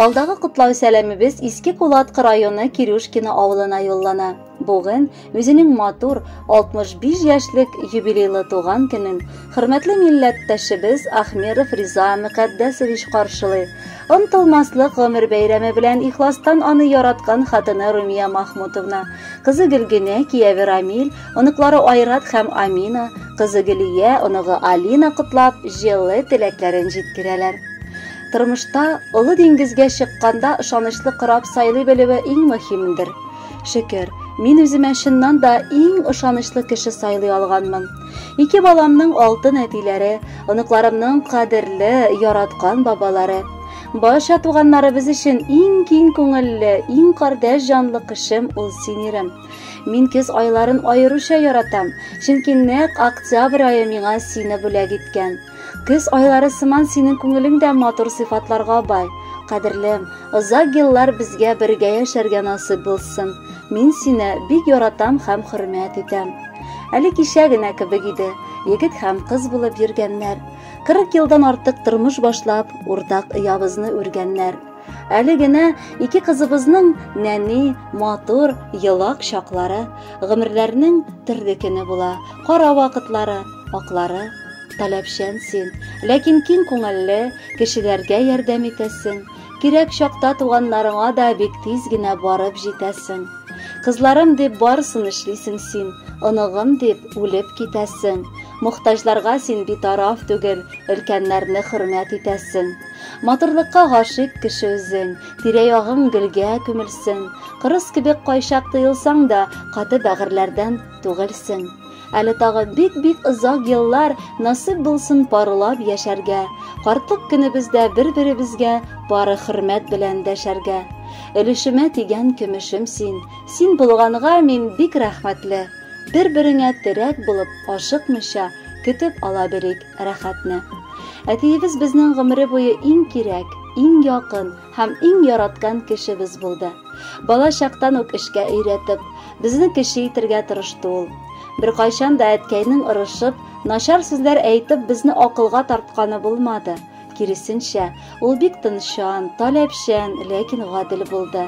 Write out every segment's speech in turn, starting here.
Алдагы котлау сәламебез Иске Кулатка районы Кирюшкина авылына юллана. Бүген үзенең матур 65 яшьлек юбилейлы туган көнен хөрмәтле милләттәшебез Ахмеров Риза Мөкаддәсович каршылый. Онытылмаслык гомер бәйрәме белән ихластан аны яраткан хатыны Румия Махмутовна, кызы Гөлгенә, кияве Рамил, оныклары Айрат һәм Амина, кызы Гөлия, оныгы Алина котлап, җылы теләкләрен җиткерәләр. Тормышта олы диңгезгә чыкканда ышанычлы кораб сайлый белүе иң мөһимдер. Шөкер, мин үземә чыннан да иң ышанычлы кеше сайлый алганмын. Ике баламның алтын әтиләре, оныкларымның кадерле, яраткан бабалары. Баша туганнарыбыз өчен иң киң күңелле, иң кардәш җанлы кешем ул синирем. Мин көз айларын аеруча яратам, чөнки нәкъ октябрь ае миңа сине бүләк иткән. Көз айлары сыман синең күңелең дә матур сыйфатларга бай. Кадерлем, озак еллар безгә бергә яшәргә насыйп булсын. Мин сине бик яратам һәм хөрмәт итәм. Әле кичә генә кебек иде, егет һәм кыз булып йөргәннәр. 40 елдан артык тормыш башлап, уртак ябызны үргәннәр. Әле генә ике кызыбызның нәни, матур, елак чаклары, гомерләрнең төрдекене була, кара вакытлары, аклары. Таләпчән син, ләкин киң күңелле, кешеләргә ярдәм итәсең. Кирәк чакта туганнарыңа да бик тиз генә барып җитәсең. Кызларым дип барысын эшлисең син, оныгым дип үлеп китәсең. Мохтаҗларга син битараф түгел, өлкәннәрне хөрмәт итәсең. Матурлыкка гашыйк кеше үзең, тирә-ягың гөлгә күмелсен. Кырыс кебек кайшак тыелсаң да, каты бәгырьләрдән түгелсең. Әле тагын бик озак еллар насыйп булсын парылап яшәргә. Картлык көнебездә бер-беребезгә бары хөрмәт белән дәшәргә. Өлешемә тигән көмешем син, син булганга мин бик рәхмәтле. Бер-береңә терәк булып, ашыкмыйча көтеп ала белик рәхәтне. Әтиебез безнең гомере буе иң кирәк, иң якын һәм иң яраткан кешебез булды. Бала чактан ук эшкә өйрәтеп, безне кеше итәргә тырышты ул. Бер кайчан да әткәйнең ырышып, начар сүзләр әйтеп безне акылга тартканы булмады. Киресенчә, ул бик тынчан, таләпчән, ләкин гадел булды.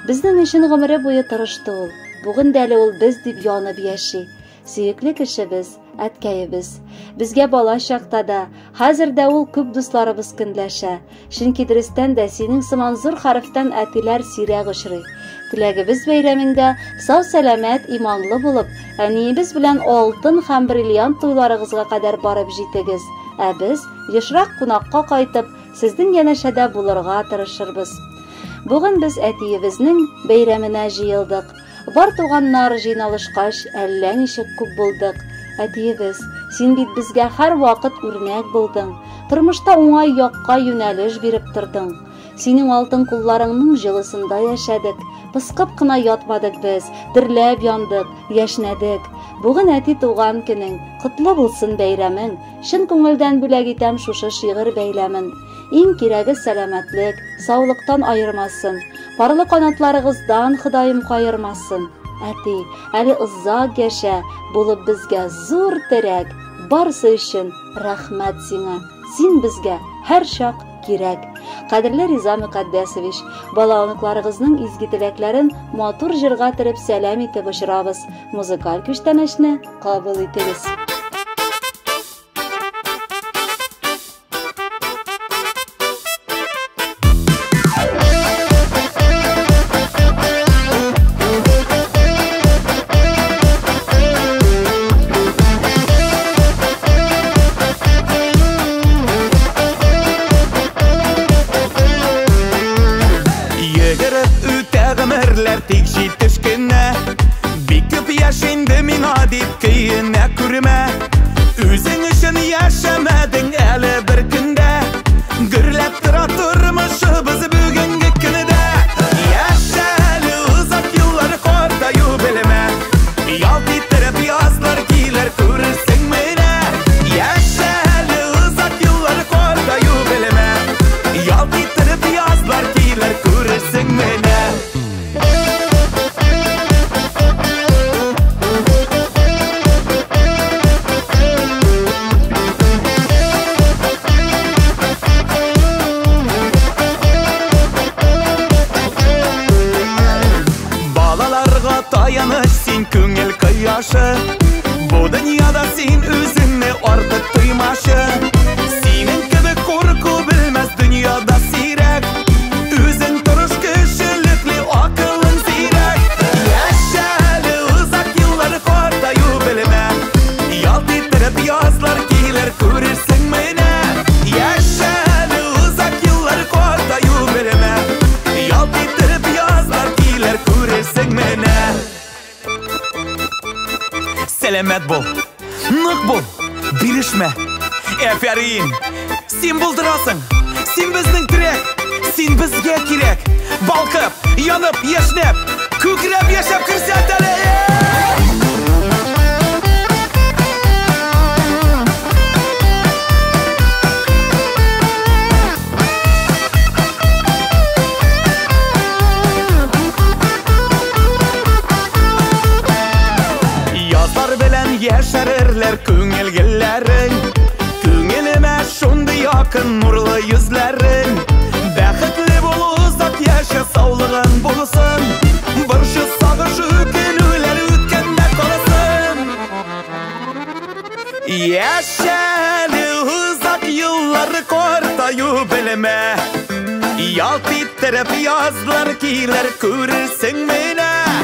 Безнең өчен гомере буе тырышты ул. Бүген дә ул без дип янып яши. Сөекле кешебез, әткәебез. Безгә бала чакта да, хәзер дә ул күп дусларыбыз көнләшә. Чөнки дөрестән дә синең сыман зур хәрефтән әтиләр сирәк очрый. Теләгебез бәйрәмендә сау-сәламәт, иманлы булып, әниебез белән алтын һәм бриллиант туйларыгызга кадәр барып җитегез. Ә без ешрак кунакка кайтып, сезнең янәшәдә булырга тырышырбыз. Бүген без әтиебезнең бәйрәменә җыелдык. Бар туганнар җыйналышкач, әллә ничек күп булдык. Әтиебез, син бит безгә һәр вакыт үрнәк булдың. Тормышта уңай якка юнәлеш биреп тордың. Синең алтын кулларыңның җылысында яшәдек. Пыскып кына ятмадык без, дөрләп яндык, яшнәдек. Бүген әти туган көнең, котлы булсын бәйрәмең. Чын күңелдән бүләк итәм шушы шигырь бәйләмен. Иң кирәге сәламәтлек, саулыктан айырмасын. Парлы канатларыгыздан Ходаем кайырмасын. Әти, әле озак яшә, булып безгә зур терәк. Барсы өчен рәхмәт сиңа. Син безгә һәр чак кирәк. Кадерле Риза Мөкаддәсович, балалыкларыгызның изге теләкләрен матур җырга төреп сәлам итеп очрабыз. Музыкаль күчтәнәшне кабул итегез. Тик җитеш кенә, бик күп яшенде миңа дип көенә күрмә. karşı. Bu dünyada sen özünü artık duymaşı. Senin gibi korku bilmez dünyada sirek. Özün duruş kişilikli akılın zirek. Yaşalı uzak yılları kortayu bilme. Yalt ettirip yazlar gelir görürsün mene. Yaşalı uzak yılları kortayu bilme. Yalt ettirip yazlar gelir görürsün mene. Selamet bol, nık bol, birişme. Aferin, sen buldurasın, sen bizning tirek, sen bizga kerak. Balqib, yonib, yashnab, ko'krab yashab ko'rsatali. Yazlar bilen yaşarırlar ko'ngilgillaring. Ko'ngilime şunday yakın nurlu yüzlerin. Baxtli bol uzak yaşa sağlığın bulsun. Bir şu sağışı günler ötkende kalasın. Yaşalı uzak yılları kortayu bilme. Yalt ettirip yazlar gelir görürsün mene.